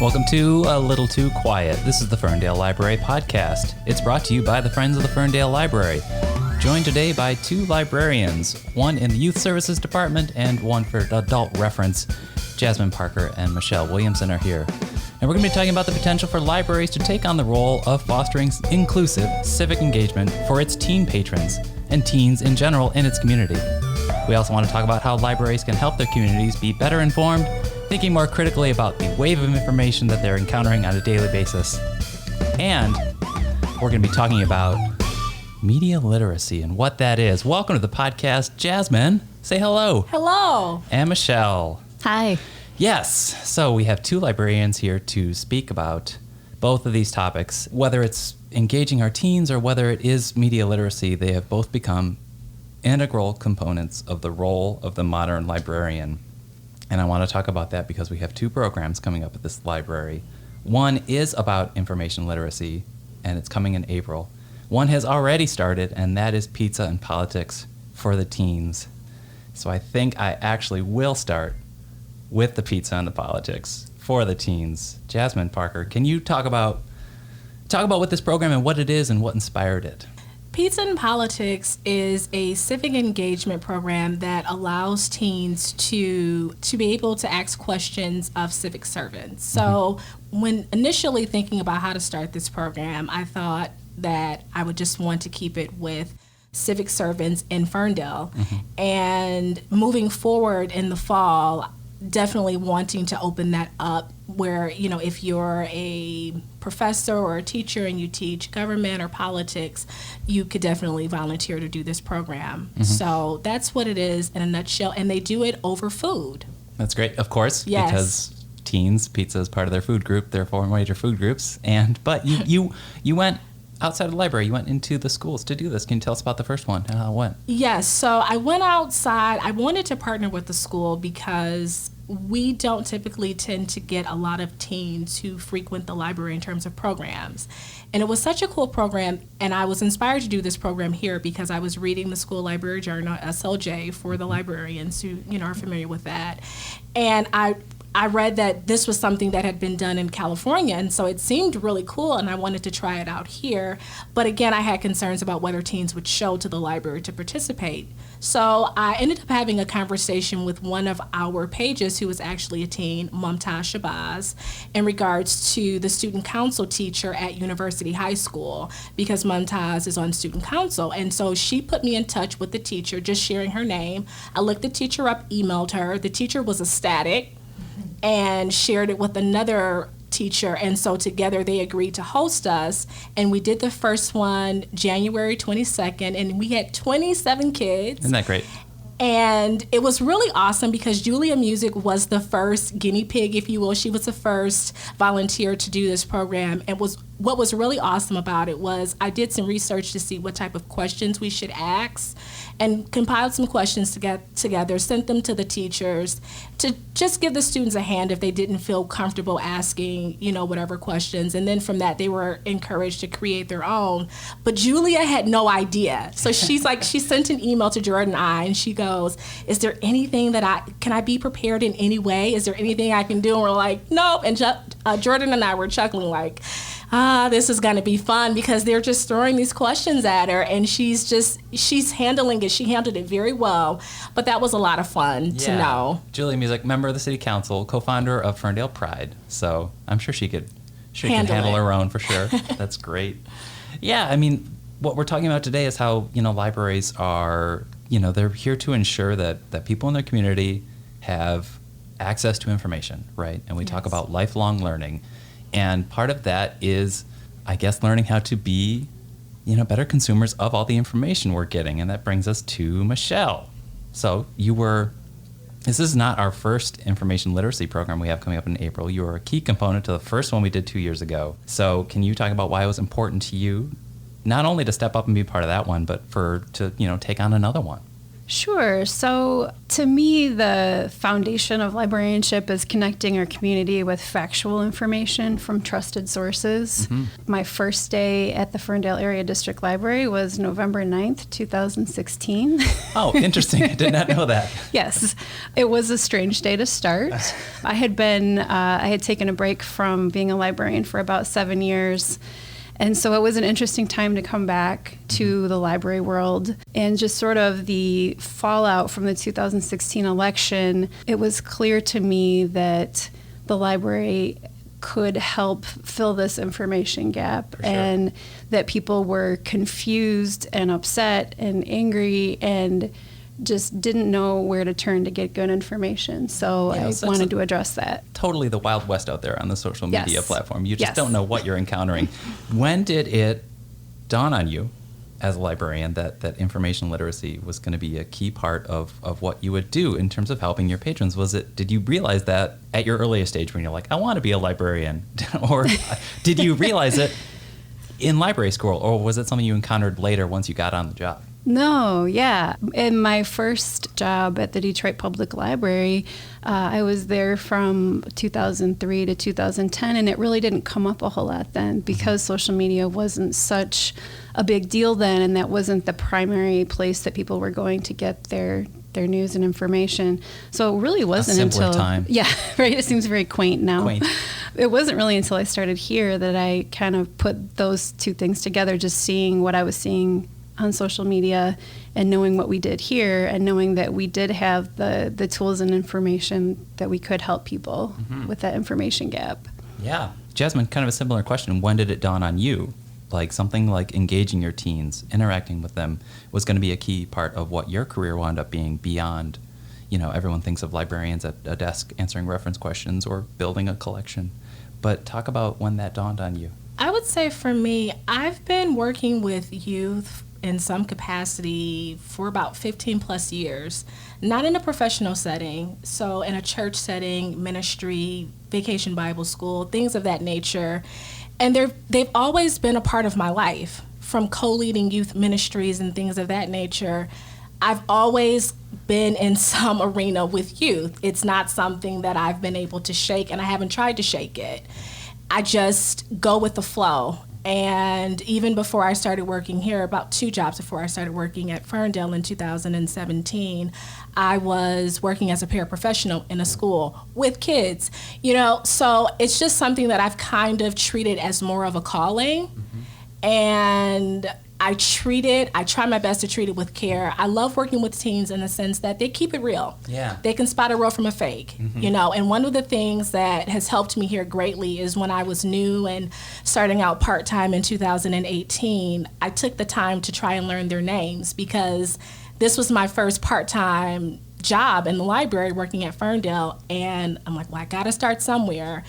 Welcome to A Little Too Quiet. This is the Ferndale Library podcast. It's brought to you by the Friends of the Ferndale Library. Joined today by two librarians, one in the Youth Services Department and one for Adult Reference. Jasmine Parker and Michelle Williamson are here. And we're going to be talking about the potential for libraries to take on the role of fostering inclusive civic engagement for its teen patrons and teens in general in its community. We also want to talk about how libraries can help their communities be better informed, thinking more critically about the wave of information that they're encountering on a daily basis. And we're going to be talking about media literacy and what that is. Welcome to the podcast, Jasmine. Say hello. Hello. And Michelle. Hi. Yes. So we have two librarians here to speak about both of these topics. Whether it's engaging our teens or whether it is media literacy, they have both become integral components of the role of the modern librarian. And I want to talk about that because we have two programs coming up at this library. One is about information literacy, and it's coming in April. One has already started, and that is Pizza and Politics for the teens. So I think I actually will start with the Pizza and the Politics for the teens. Jasmine Parker, can you talk about what this program and what it is and what inspired it? Pizza and Politics is a civic engagement program that allows teens to be able to ask questions of civic servants. So when initially thinking about how to start this program, I thought that I would just want to keep it with civic servants in Ferndale. And moving forward in the fall, definitely wanting to open that up where, if you're a professor or a teacher and you teach government or politics, you could definitely volunteer to do this program. So that's what it is in a nutshell. And they do it over food. That's great, of course, yes. Because teens, pizza is part of their food group, their four major food groups. But you went outside of the library, you went into the schools to do this. Can you tell us about the first one and how it went? Yes, so I went outside. I wanted to partner with the school because we don't typically tend to get a lot of teens who frequent the library in terms of programs. And it was such a cool program, and I was inspired to do this program here because I was reading the School Library Journal, SLJ, for the librarians who are familiar with that. And I read that this was something that had been done in California, and so it seemed really cool, and I wanted to try it out here. But again, I had concerns about whether teens would show to the library to participate. So I ended up having a conversation with one of our pages who was actually a teen, Mumtaz Shabazz, in regards to the student council teacher at University High School, because Mumtaz is on student council. And so she put me in touch with the teacher, just sharing her name. I looked the teacher up, emailed her. The teacher was ecstatic and shared it with another teacher, and so together they agreed to host us, and we did the first one January 22nd, and we had 27 kids. Isn't that great? And it was really awesome because Julia Music was the first guinea pig, if you will. She was the first volunteer to do this program. And what was really awesome about it was I did some research to see what type of questions we should ask and compiled some questions together, sent them to the teachers to just give the students a hand if they didn't feel comfortable asking, whatever questions. And then from that, they were encouraged to create their own. But Julia had no idea. So she's like, she sent an email to Jordan and I, and she goes, is there anything can I be prepared in any way? Is there anything I can do? And we're like, nope. And Jordan and I were chuckling like, this is going to be fun because they're just throwing these questions at her, and she's handling it. She handled it very well, but that was a lot of fun to know. Julia Music, member of the City Council, co-founder of Ferndale Pride. So I'm sure she could handle her own for sure. That's great. Yeah, I mean, what we're talking about today is how, libraries are, they're here to ensure that people in their community have access to information, right? And we talk about lifelong learning. And part of that is, I guess, learning how to be, better consumers of all the information we're getting. And that brings us to Michelle. So this is not our first information literacy program we have coming up in April. You were a key component to the first one we did 2 years ago. So can you talk about why it was important to you, not only to step up and be part of that one, but to take on another one? Sure. So to me, the foundation of librarianship is connecting our community with factual information from trusted sources. My first day at the Ferndale Area District Library was November 9th, 2016. Oh, interesting. I did not know that. Yes. It was a strange day to start. I had taken a break from being a librarian for about 7 years. And so it was an interesting time to come back to the library world, and just sort of the fallout from the 2016 election. It was clear to me that the library could help fill this information gap, and that people were confused and upset and angry and just didn't know where to turn to get good information. So I wanted to address that. Totally the Wild West out there on the social media platform. You just don't know what you're encountering. When did it dawn on you as a librarian that information literacy was going to be a key part of what you would do in terms of helping your patrons? Did you realize that at your earliest stage when you're like, I want to be a librarian? Or did you realize it in library school? Or was it something you encountered later once you got on the job? No, yeah. In my first job at the Detroit Public Library, I was there from 2003 to 2010, and it really didn't come up a whole lot then because social media wasn't such a big deal then, and that wasn't the primary place that people were going to get their news and information. So it really wasn't until time. Yeah, right. It seems very quaint now. It wasn't really until I started here that I kind of put those two things together, just seeing what I was seeing on social media and knowing what we did here, and knowing that we did have the tools and information that we could help people with that information gap. Yeah. Jasmine, kind of a similar question. When did it dawn on you? Like something like engaging your teens, interacting with them was going to be a key part of what your career wound up being beyond, everyone thinks of librarians at a desk answering reference questions or building a collection. But talk about when that dawned on you. I would say for me, I've been working with youth in some capacity for about 15 plus years, not in a professional setting, so in a church setting, ministry, vacation Bible school, things of that nature. And they've always been a part of my life, from co-leading youth ministries and things of that nature. I've always been in some arena with youth. It's not something that I've been able to shake, and I haven't tried to shake it. I just go with the flow. And even before I started working here, about 2 jobs before I started working at Ferndale in 2017, I was working as a paraprofessional in a school with kids, so it's just something that I've kind of treated as more of a calling. And I try my best to treat it with care. I love working with teens in the sense that they keep it real. Yeah. They can spot a real from a fake, and one of the things that has helped me here greatly is when I was new and starting out part-time in 2018, I took the time to try and learn their names, because this was my first part-time job in the library working at Ferndale, and I'm like, well, I gotta start somewhere.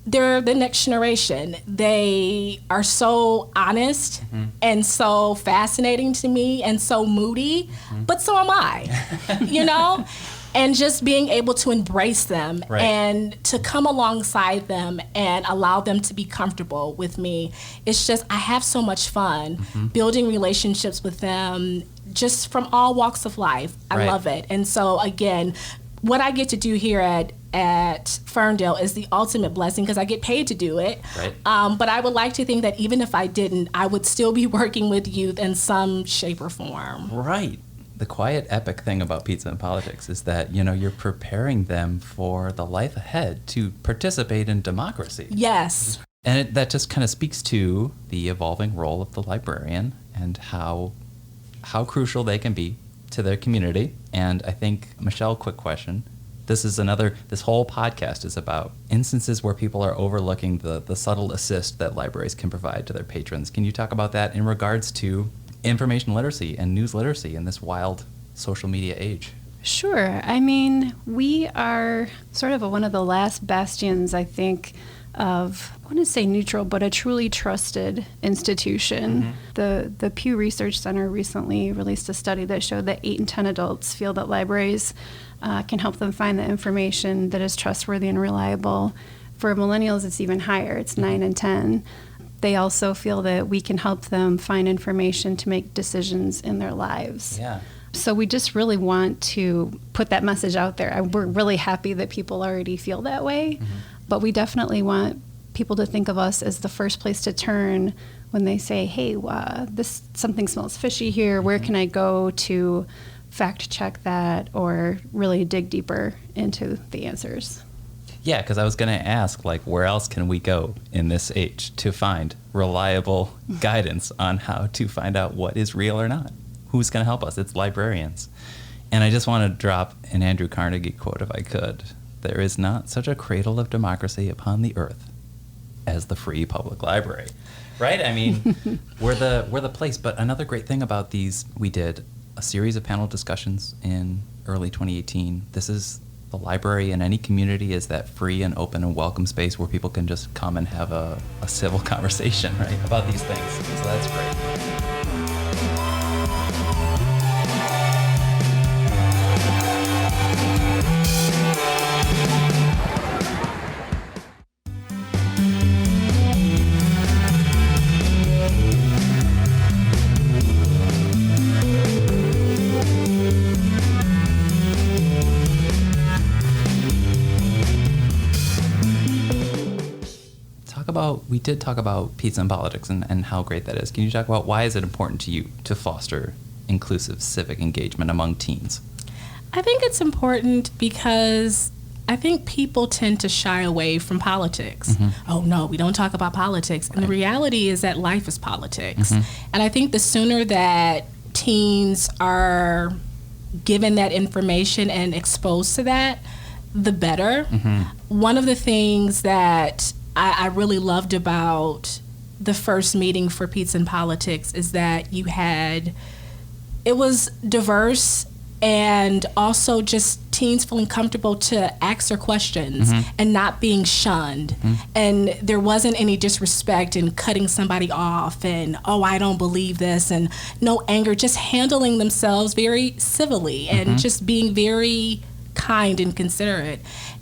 They're the next generation. They are so honest and so fascinating to me and so moody, but so am I, And just being able to embrace them and to come alongside them and allow them to be comfortable with me. It's just, I have so much fun building relationships with them, just from all walks of life. I love it. And so again, what I get to do here at Ferndale is the ultimate blessing, because I get paid to do it. But I would like to think that even if I didn't, I would still be working with youth in some shape or form. Right. The quiet epic thing about Pizza and Politics is that, you're preparing them for the life ahead to participate in democracy. Yes. And that just kind of speaks to the evolving role of the librarian and how crucial they can be to their community. And I think, Michelle, quick question. This whole podcast is about instances where people are overlooking the subtle assist that libraries can provide to their patrons. Can you talk about that in regards to information literacy and news literacy in this wild social media age? Sure. I mean, we are sort of one of the last bastions, I think, of, I want to say neutral, but a truly trusted institution. The Pew Research Center recently released a study that showed that 8 in 10 adults feel that libraries can help them find the information that is trustworthy and reliable. For millennials, it's even higher. It's 9 in 10. They also feel that we can help them find information to make decisions in their lives. Yeah. So we just really want to put that message out there. We're really happy that people already feel that way, but we definitely want people to think of us as the first place to turn when they say, hey, this something smells fishy here. Where can I go to fact check that or really dig deeper into the answers? Yeah, because I was going to ask, like, where else can we go in this age to find reliable guidance on how to find out what is real or not? Who's going to help us? It's librarians. And I just want to drop an Andrew Carnegie quote, if I could. There is not such a cradle of democracy upon the earth as the free public library. Right? I mean, we're the place. But another great thing about these, we did a series of panel discussions in early 2018. This is the library in any community is that free and open and welcome space where people can just come and have a civil conversation, right, about these things. So that's great. We did talk about pizza and politics and how great that is. Can you talk about why is it important to you to foster inclusive civic engagement among teens? I think it's important because I think people tend to shy away from politics. Oh no, we don't talk about politics. And the reality is that life is politics. And I think the sooner that teens are given that information and exposed to that, the better. One of the things that I really loved about the first meeting for Pizza and Politics is that it was diverse and also just teens feeling comfortable to ask their questions and not being shunned. And there wasn't any disrespect in cutting somebody off and, oh, I don't believe this, and no anger, just handling themselves very civilly and just being very kind and considerate.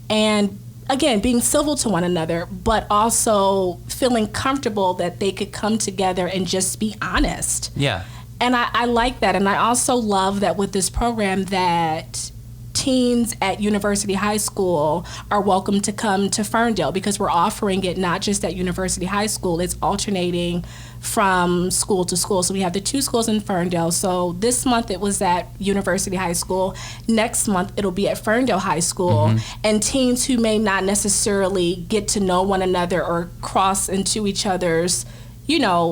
And again, being civil to one another, but also feeling comfortable that they could come together and just be honest. Yeah. And I like that. And I also love that with this program that teens at University High School are welcome to come to Ferndale because we're offering it not just at University High School, it's alternating from school to school. So we have the 2 schools in Ferndale. So this month it was at University High School. Next month it'll be at Ferndale High School. And teens who may not necessarily get to know one another or cross into each other's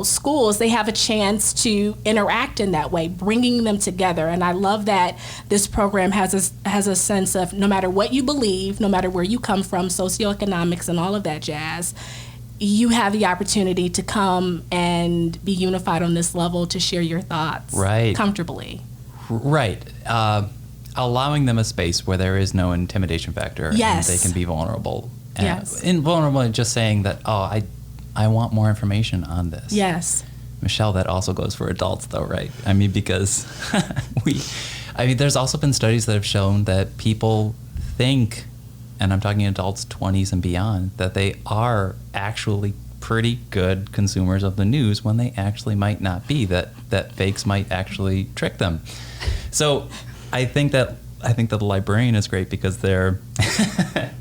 schools, they have a chance to interact in that way, bringing them together. And I love that this program has a sense of no matter what you believe, no matter where you come from, socioeconomics and all of that jazz, you have the opportunity to come and be unified on this level to share your thoughts comfortably. Right. Allowing them a space where there is no intimidation factor and they can be vulnerable. Invulnerable and just saying that, I want more information on this. Yes. Michelle, that also goes for adults though, right? I mean, because there's also been studies that have shown that people think, and I'm talking adults 20s and beyond, that they are actually pretty good consumers of the news when they actually might not be, that fakes might actually trick them. So I think that the librarian is great because they're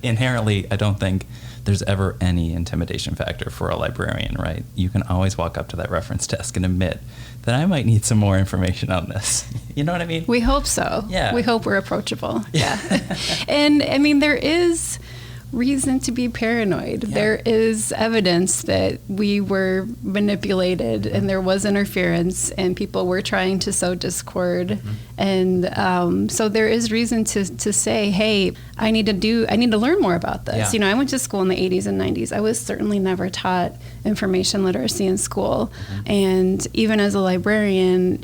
inherently, I don't think there's ever any intimidation factor for a librarian, right? You can always walk up to that reference desk and admit that I might need some more information on this. You know what I mean? We hope so. Yeah. We hope we're approachable. Yeah. And I mean, there is reason to be paranoid. Yeah. There is evidence that we were manipulated and there was interference and people were trying to sow discord. And so there is reason to say, hey, I need to learn more about this. Yeah. I went to school in the 80s and 90s. I was certainly never taught information literacy in school. And even as a librarian,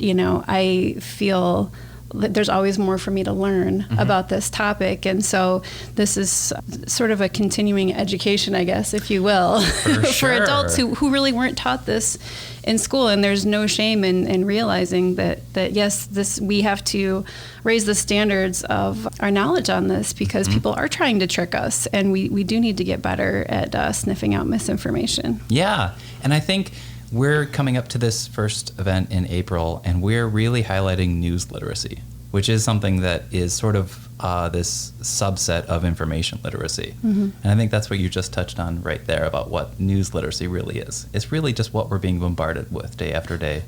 I feel there's always more for me to learn about this topic. And so this is sort of a continuing education, I guess, if you will, for adults who really weren't taught this in school. And there's no shame in realizing that yes, we have to raise the standards of our knowledge on this because people are trying to trick us. And we do need to get better at sniffing out misinformation. Yeah. And I think we're coming up to this first event in April, and we're really highlighting news literacy. which is something that is sort of this subset of information literacy. Mm-hmm. And I think that's what you just touched on right there about what news literacy really is. It's really just what we're being bombarded with day after day,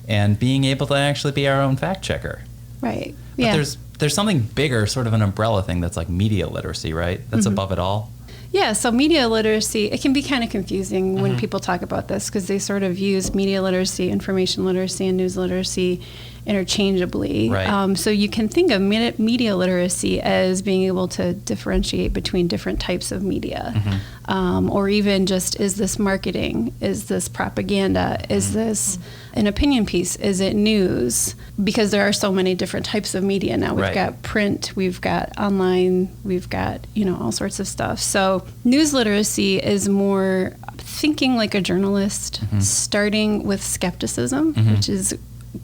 and being able to actually be our own fact checker. Right. But Yeah. there's something bigger, sort of an umbrella thing that's like media literacy, right? That's above it all. Yeah, so media literacy, it can be kind of confusing when people talk about this because they sort of use media literacy, information literacy, and news literacy interchangeably. Right. So you can think of media literacy as being able to differentiate between different types of media. Or even just, is this marketing? Is this propaganda? Is this an opinion piece? Is it news? Because there are so many different types of media now. We've got print, we've got online, we've got, all sorts of stuff. So news literacy is more thinking like a journalist, starting with skepticism, which is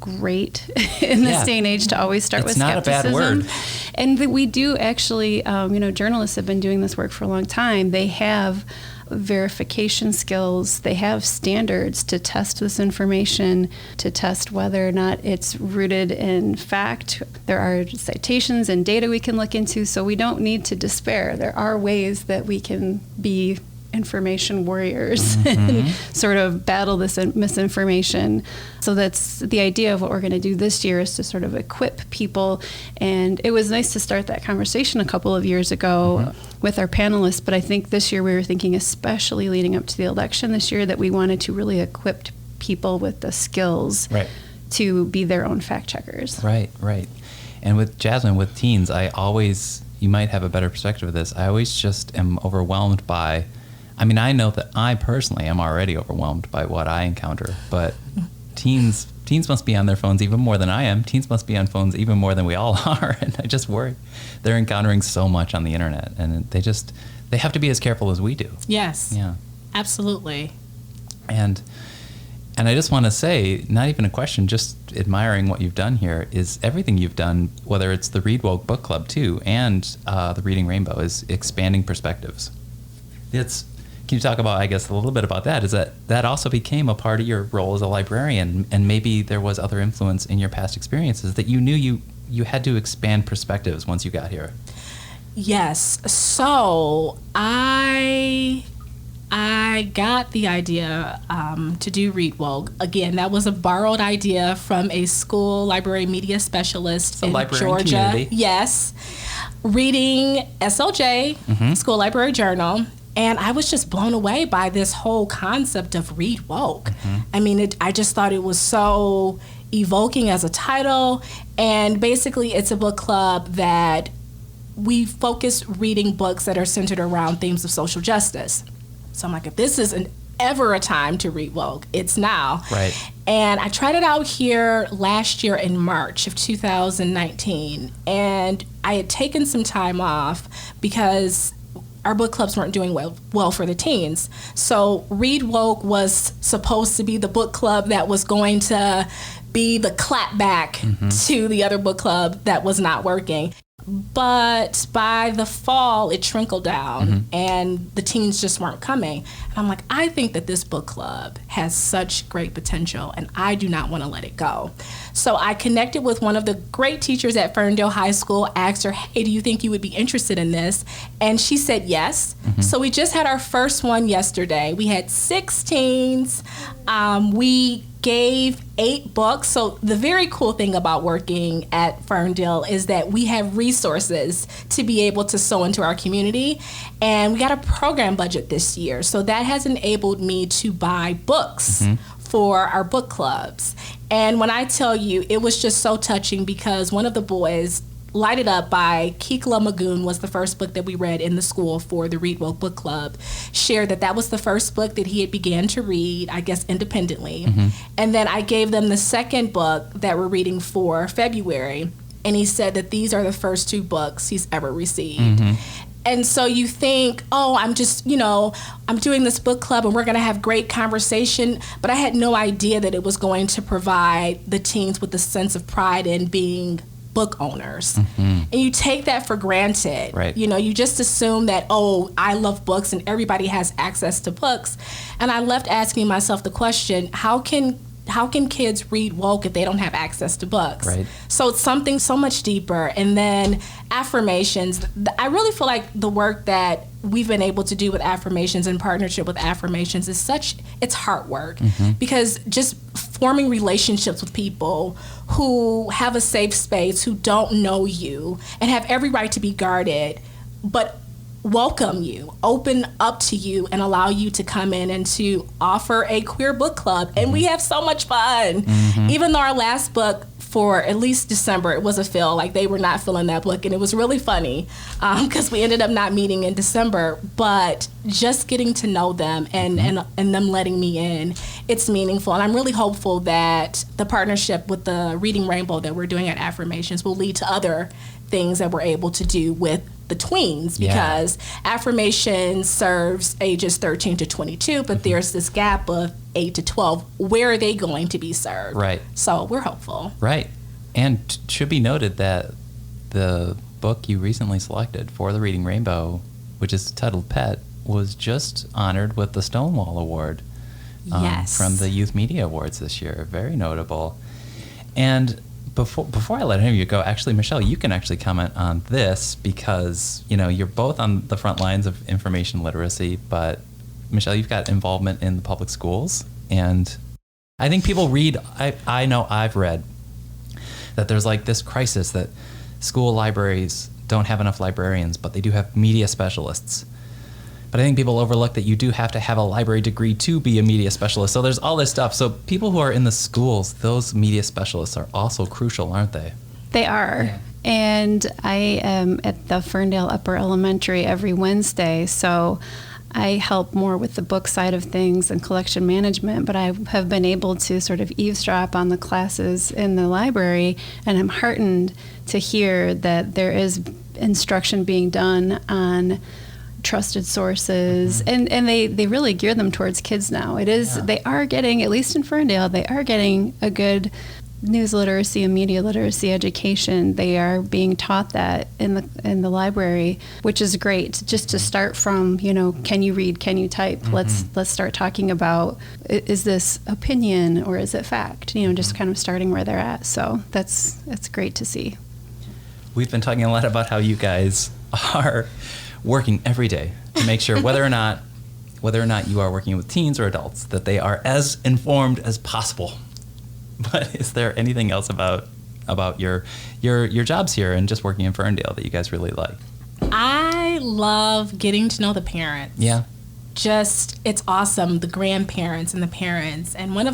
great in this day and age to always start with skepticism. It's not a bad word. And we do actually, journalists have been doing this work for a long time. They have verification skills. They have standards to test this information, to test whether or not it's rooted in fact. There are citations and data we can look into, so we don't need to despair. There are ways that we can be information warriors and sort of battle this misinformation. So that's the idea of what we're going to do this year, is to sort of equip people. And it was nice to start that conversation a couple of years ago with our panelists, but I think this year we were thinking, especially leading up to the election this year, that we wanted to really equip people with the skills to be their own fact checkers. Right. And with Jasmine, with teens, you might have a better perspective of this, I always just am overwhelmed by, I know that I personally am already overwhelmed by what I encounter, but teens must be on their phones even more than I am. Teens must be on phones even more than we all are, and I just worry. They're encountering so much on the internet, and they have to be as careful as we do. Yes. Yeah. Absolutely. And I just want to say, not even a question, just admiring what you've done here, is everything you've done, whether it's the Read Woke Book Club too, and the Reading Rainbow, is expanding perspectives. Can you talk about, I guess, a little bit about that? Is that also became a part of your role as a librarian, and maybe there was other influence in your past experiences that you knew you had to expand perspectives once you got here? Yes. So I got the idea to do Read Woke. Again, that was a borrowed idea from a school library media specialist in Georgia. Community. Yes. Reading SLJ, School Library Journal. And I was just blown away by this whole concept of Read Woke. I just thought it was so evoking as a title. And basically, it's a book club that we focus reading books that are centered around themes of social justice. So I'm like, if this isn't ever a time to read woke, it's now. Right. And I tried it out here last year in March of 2019. And I had taken some time off because our book clubs weren't doing well for the teens. So Read Woke was supposed to be the book club that was going to be the clap back to the other book club that was not working. But by the fall, it trickled down, and the teens just weren't coming. And I'm like, I think that this book club has such great potential, and I do not want to let it go. So I connected with one of the great teachers at Ferndale High School, asked her, hey, do you think you would be interested in this? And she said yes. So we just had our first one yesterday. We had 6 teens. We gave 8 books. So the very cool thing about working at Ferndale is that we have resources to be able to sow into our community. And we got a program budget this year. So that has enabled me to buy books for our book clubs. And when I tell you, it was just so touching because one of the boys, Lighted Up by Kikla Magoon, was the first book that we read in the school for the Read Woke Book Club, shared that was the first book that he had began to read, I guess, independently. And then I gave them the second book that we're reading for February, and he said that these are the first 2 books he's ever received. And so you think, oh, I'm just, I'm doing this book club and we're going to have great conversation. But I had no idea that it was going to provide the teens with a sense of pride in being book owners. And you take that for granted. Right. You just assume that, oh, I love books and everybody has access to books. And I left asking myself the question, how can kids read woke if they don't have access to books? Right. So it's something so much deeper. And then affirmations. I really feel like the work that we've been able to do with affirmations, in partnership with affirmations, it's hard work. Because just forming relationships with people who have a safe space, who don't know you and have every right to be guarded, but welcome you, open up to you, and allow you to come in and to offer a queer book club. And we have so much fun. Even though our last book, for at least December, it was a fill. Like, they were not filling that book, and it was really funny because we ended up not meeting in December. But just getting to know them and them letting me in, it's meaningful. And I'm really hopeful that the partnership with the Reading Rainbow that we're doing at Affirmations will lead to other things that we're able to do with the tweens, because Affirmation serves ages 13 to 22, but there's this gap of 8 to 12. Where are they going to be served? Right. So we're hopeful. Right. And should be noted that the book you recently selected for the Reading Rainbow, which is titled Pet, was just honored with the Stonewall Award from the Youth Media Awards this year. Very notable. And before I let any of you go, actually, Michelle, you can actually comment on this, because, you're both on the front lines of information literacy, but Michelle, you've got involvement in the public schools. And I think people read, I know I've read that there's like this crisis that school libraries don't have enough librarians, but they do have media specialists. But I think people overlook that you do have to have a library degree to be a media specialist. So there's all this stuff. So people who are in the schools, those media specialists are also crucial, aren't they? They are. Yeah. And I am at the Ferndale Upper Elementary every Wednesday. So I help more with the book side of things and collection management, but I have been able to sort of eavesdrop on the classes in the library, and I'm heartened to hear that there is instruction being done on trusted sources, and they really gear them towards kids now. They are getting, at least in Ferndale, they are getting a good news literacy and media literacy education. They are being taught that in the library, which is great. Just to start from, can you read, can you type? Let's start talking about, is this opinion or is it fact? Just kind of starting where they're at. So that's great to see. We've been talking a lot about how you guys are working every day to make sure whether or not you are working with teens or adults, that they are as informed as possible. But is there anything else about your jobs here and just working in Ferndale that you guys really like? I love getting to know the parents. Yeah. It's awesome, the grandparents and the parents. And one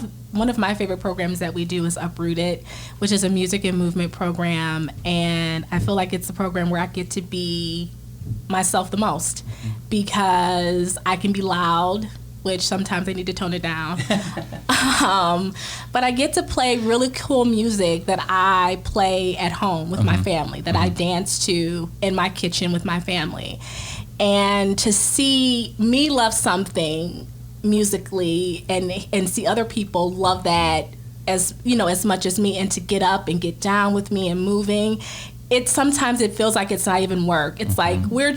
of my favorite programs that we do is Uprooted, which is a music and movement program. And I feel like it's a program where I get to be myself the most, because I can be loud, which sometimes I need to tone it down. But I get to play really cool music that I play at home with my family, that I dance to in my kitchen with my family. And to see me love something musically and see other people love that as much as me, and to get up and get down with me and moving, sometimes it feels like it's not even work. It's like we're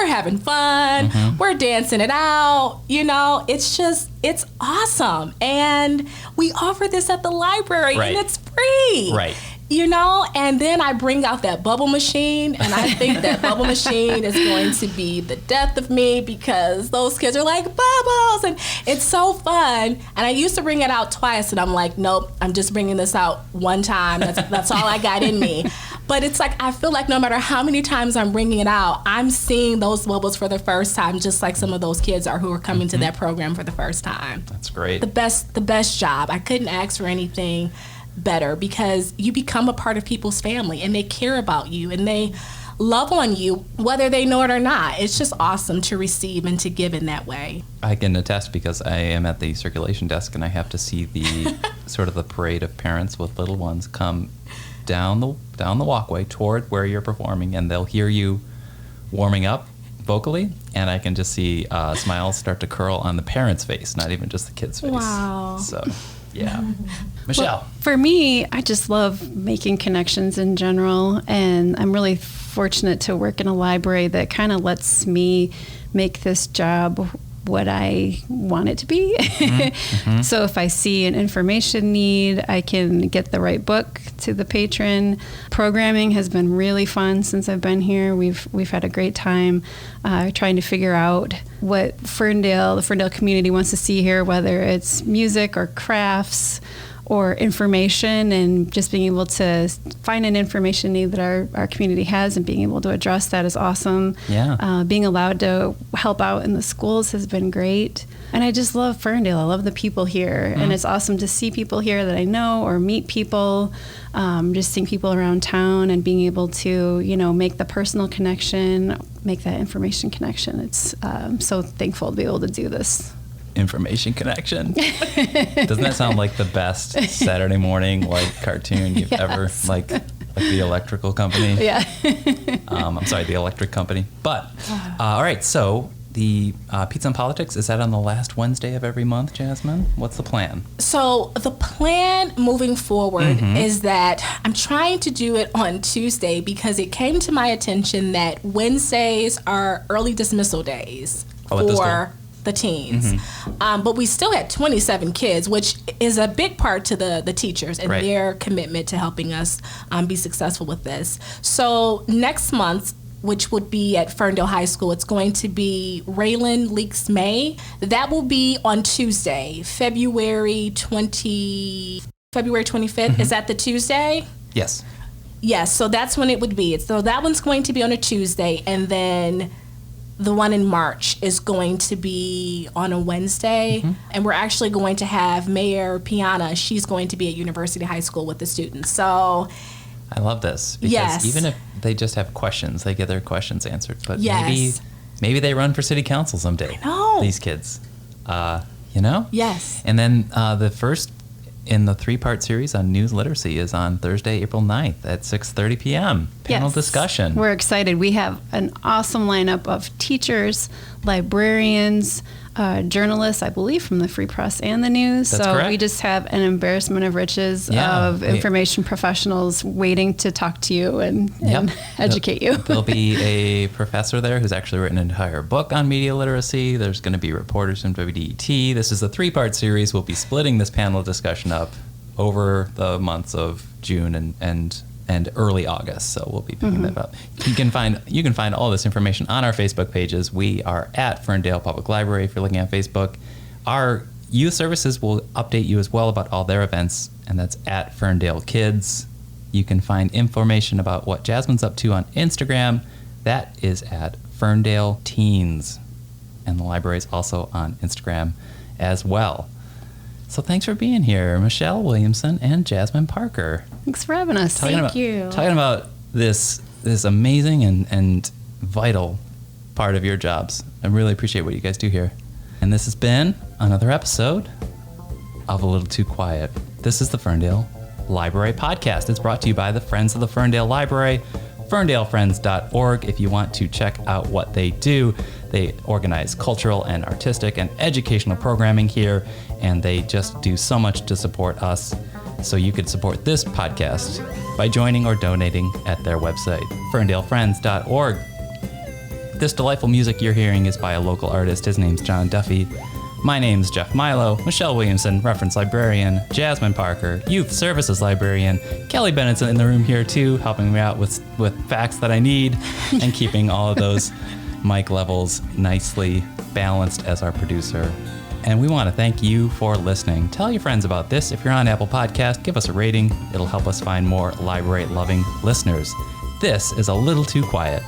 having fun, we're dancing it out, it's awesome. And we offer this at the library, and it's free. Right. And then I bring out that bubble machine, and I think that bubble machine is going to be the death of me, because those kids are like, bubbles, and it's so fun. And I used to bring it out twice, and I'm like, nope, I'm just bringing this out one time. That's all I got in me. But it's like, I feel like no matter how many times I'm bringing it out, I'm seeing those bubbles for the first time, just like some of those kids who are coming to that program for the first time. That's great. The best job. I couldn't ask for anything better, because you become a part of people's family, and they care about you, and they love on you, whether they know it or not. It's just awesome to receive and to give in that way. I can attest, because I am at the circulation desk, and I have to see the sort of the parade of parents with little ones come down the walkway toward where you're performing, and they'll hear you warming up vocally, and I can just see smiles start to curl on the parent's face, not even just the kid's face. Wow. So, yeah. Michelle. Well, for me, I just love making connections in general, and I'm really fortunate to work in a library that kind of lets me make this job what I want it to be. So if I see an information need, I can get the right book to the patron. Programming has been really fun since I've been here. We've had a great time trying to figure out what the Ferndale community wants to see here, whether it's music or crafts or information, and just being able to find an information need that our community has and being able to address that is awesome. Yeah. Being allowed to help out in the schools has been great. And I just love Ferndale. I love the people here. And it's awesome to see people here that I know or meet people, just seeing people around town and being able to, make the personal connection, make that information connection. It's I'm so thankful to be able to do this. Information connection. Doesn't that sound like the best Saturday morning cartoon you've ever like the electrical company? Yeah. I'm sorry, the electric company. But all right, so the Pizza and Politics, is that on the last Wednesday of every month, Jasmine? What's the plan? So the plan moving forward is that I'm trying to do it on Tuesday because it came to my attention that Wednesdays are early dismissal days for the teens. But we still had 27 kids, which is a big part to the teachers and their commitment to helping us be successful with this. So next month, which would be at Ferndale High School, it's going to be Raylan Leaks May. That will be on Tuesday, February 25th. Is that the Tuesday? Yes. Yes, so that's when it would be. So that one's going to be on a Tuesday, and then the one in March is going to be on a Wednesday, and we're actually going to have Mayor Piana. She's going to be at University High School with the students. So I love this because even if they just have questions, they get their questions answered. But maybe they run for city council someday. I know. These kids, Yes. And then the first in the 3-part series on news literacy is on Thursday, April 9th at 6:30 p.m. Panel discussion. We're excited. We have an awesome lineup of teachers, librarians, journalists, I believe, from the Free Press and the News. That's so correct. we just have an embarrassment of riches of information professionals waiting to talk to you and educate you. There'll be a professor there who's actually written an entire book on media literacy. There's going to be reporters from WDET. This is a 3-part series. We'll be splitting this panel discussion up over the months of June and early August, so we'll be picking that up. You can find all this information on our Facebook pages. We are at Ferndale Public Library if you're looking at Facebook. Our youth services will update you as well about all their events, and that's at Ferndale Kids. You can find information about what Jasmine's up to on Instagram. That is at Ferndale Teens, and the library is also on Instagram as well. So thanks for being here, Michelle Williamson and Jasmine Parker. Thanks for having us. Thank you. Talking about this amazing and vital part of your jobs. I really appreciate what you guys do here. And this has been another episode of A Little Too Quiet. This is the Ferndale Library Podcast. It's brought to you by the Friends of the Ferndale Library, ferndalefriends.org if you want to check out what they do. They organize cultural and artistic and educational programming here, and they just do so much to support us. So you could support this podcast by joining or donating at their website, ferndalefriends.org. This delightful music you're hearing is by a local artist. His name's John Duffy. My name's Jeff Milo, Michelle Williamson, reference librarian, Jasmine Parker, youth services librarian, Kelly Bennett's in the room here too, helping me out with facts that I need and keeping all of those mic levels nicely balanced as our producer. And we want to thank you for listening. Tell your friends about this. If you're on Apple Podcast, give us a rating. It'll help us find more library-loving listeners. This is A Little Too Quiet.